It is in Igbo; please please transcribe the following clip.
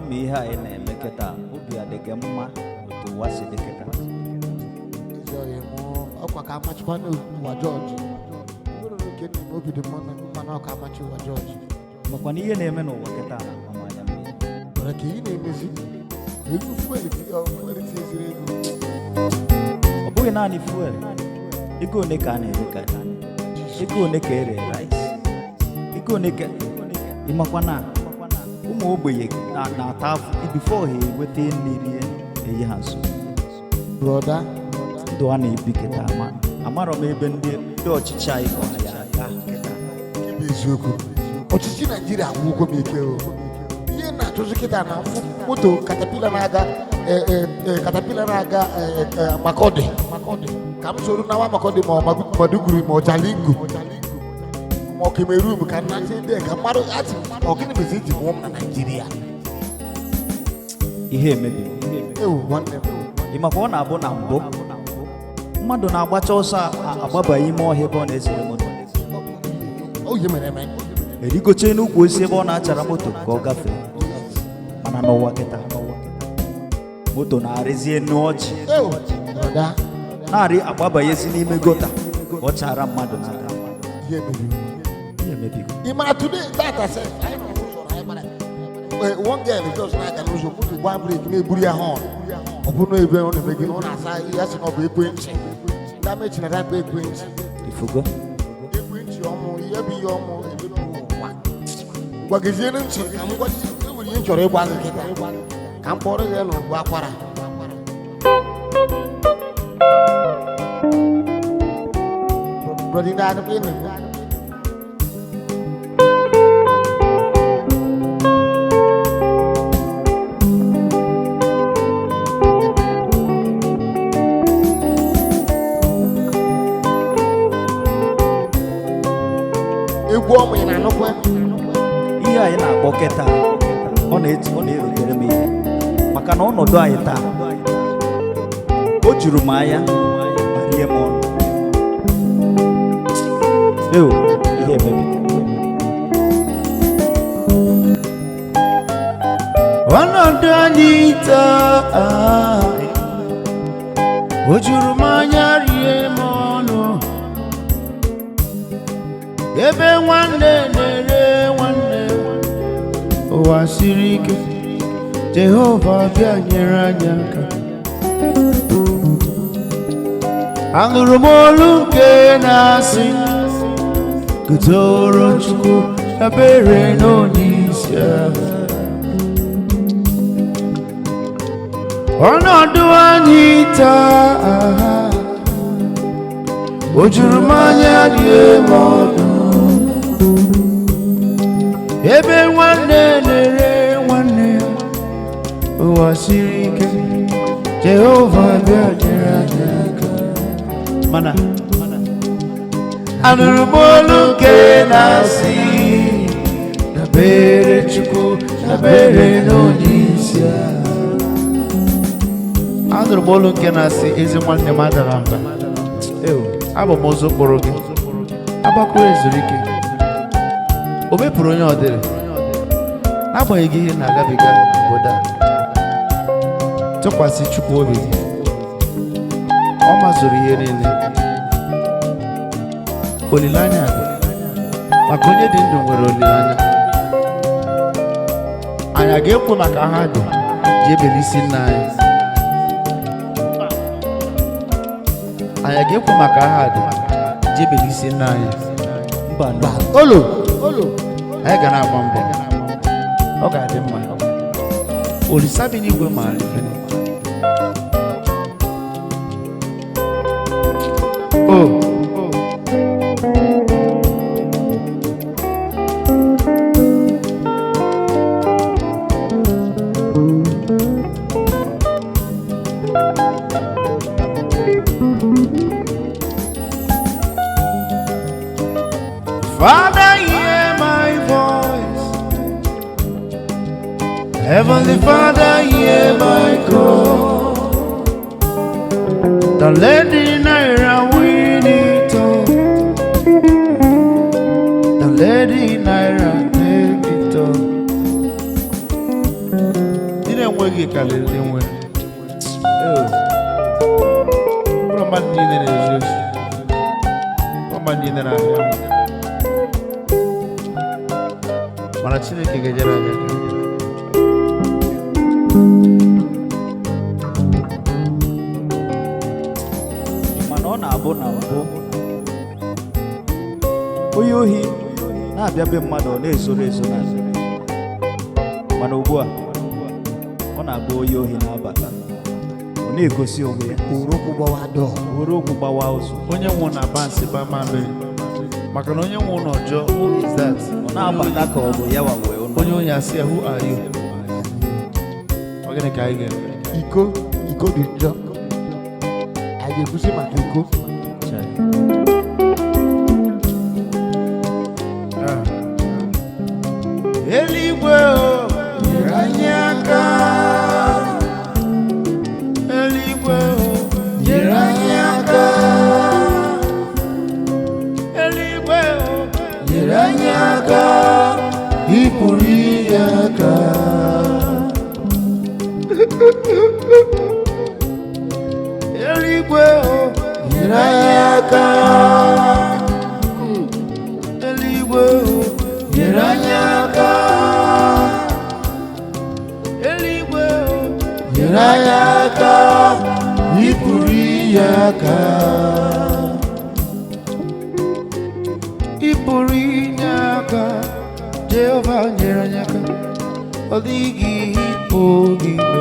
Miha ene meketa ubi adegema to wasi deketa mo akwa ka machipano wa George ngoro keni mo bi de mana ka machi wa George makwani ye na eme no waketa na mama ya mi ora ki ne mezi ebu fuel ti ezire obu na ni fuel ego ne ka na eka ego ne ka ere rice ego ne ka imakwana umu ogbeye na tafu before he wete niri eyi hanso brother do ana ibiketa amaro me ebe ndị ọchịchị anyị ko ya aka kibe eziokwu ọchịchị Nigeria agwụgo m ike o ihe na-achụzụ kịta na moto caterpillar na-aga Makodi ka m soro na wa Makodi ma Maduguri ma Jalingo ma Cameroon ka na ndị ka mmadụ ati ogini bezi ji mụ na Nigeria ihe emebi nwanne ịmakwa ọ na-abụ na mbụ mmadụ na-agbacha ọsọ agbaba ime ọhịa ebe ọ na-esere moto oye mere eme erigoche n'ukwu osisi ebe ọ na-achara moto ka ọ gafee mana n'ụwa kịta moto na-arịzie n'ọjị na-arị agbabanyezi n'ime gota ọ chara mmadụ n'aka ihe emebigo ịmara today data say one girl just like an uzo put one break na-eburu ya họn ọ bụ na ebe ọ na-eme ọ na-asa ya sị na ọ bụ ekwentị damage na that ekwentị ifugo ekwentị ọmụ ihe bụ ihe ọmụ ebe n'ụwa gwagizie ntị ka m gwazi enwere ihe chọrọ ịgwa gị kịta ka m kpọrọ ya n'ụgbọ akwara brother na adịghị na ihe anyị na-akpọ keta ọ na-erutere m ihe maka na ọnọdụ anyị taa o juru m anya ma rie m ọnụ ihe emebi ọnọdụ anyị taa o juru m anya rie m ọnụ ebe nwanne na-ere nwanne ụwa siri ike Jehova bịa nyere anyị aka anụrụ m olu nke na-asị guzoro Chukwu ebere n'onye isi ahụ ọnọdụ anyị taa o juru m anya rie m ọnụ ebe nwanne na-ere nwanne ya ụwa siri ike Jehova bịa nyere anyị aka mana anụrụ m olu nke na-asị dabere Chukwu dabere n'onye isi ahụ anụrụ m olu nke na-asị ezi nwanne m adara mba abụ m ụzọ kpọrọ gị agbakwuru ezuru ike o mepụrụ onye ọ dịrị n'agbanyeghị ihe na-agabiga obodo a tụkwasị Chukwu obi gị ọ mazụrụ ihe niile olileanya dị maka onye dị ndụ nwere olileanya anyị ga-ekwu maka ha dị ji ebeli isi nna anyị anyị ga-ekwu maka aha dị ji ebeli isi nna anyị mba olo anyị ga na-agba mbọ ọ ga-adị mma Olisabi n'igwe maara ife. Oh. Father, hear my voice. Heavenly Father, hear my call. The lady Naira win it all. The lady Naira take it all. Didn't work it, Khalil. Didn't work. What am I doing? What am I doing? Mana Chineke ga-ejere anyị aka. Mana ọ na-abụ na mbụ onye ohi na-abịa be mmadụ ọ na-ezoro ezo n'azụ, mana ugbu a ọ na-abụ onye ohi na-abata ọ na-egosi onwe ya were okwu gbawa ụzọ. Onye nwụ na bansi ba mamịrị maka na onye nwụ n'ọjọọ, who is that? ọ na-abata ka ọ bụ ya wa wee ụlọ. Onye onye asị ya, who are you? Ọ gịnị ka anyị ga-eme? Iko dị njọ. Anyị ga-ekwusi maka iko. Eluigwe o, nyere anyị aka. Eluigwe o, nyere anyị aka. Eluigwe o, nyere anyị aka. Ị pụrụ inye aka. Eluigwe o, nyere anyị aka. Eluigwe o, nyere anyị aka. Eluigwe o, nyere anyị aka. Ị pụrụ inye aka. Ị pụrụ inye aka. Jehova nyere anyị aka. Ọ dịghị ihe ị pụghị ime.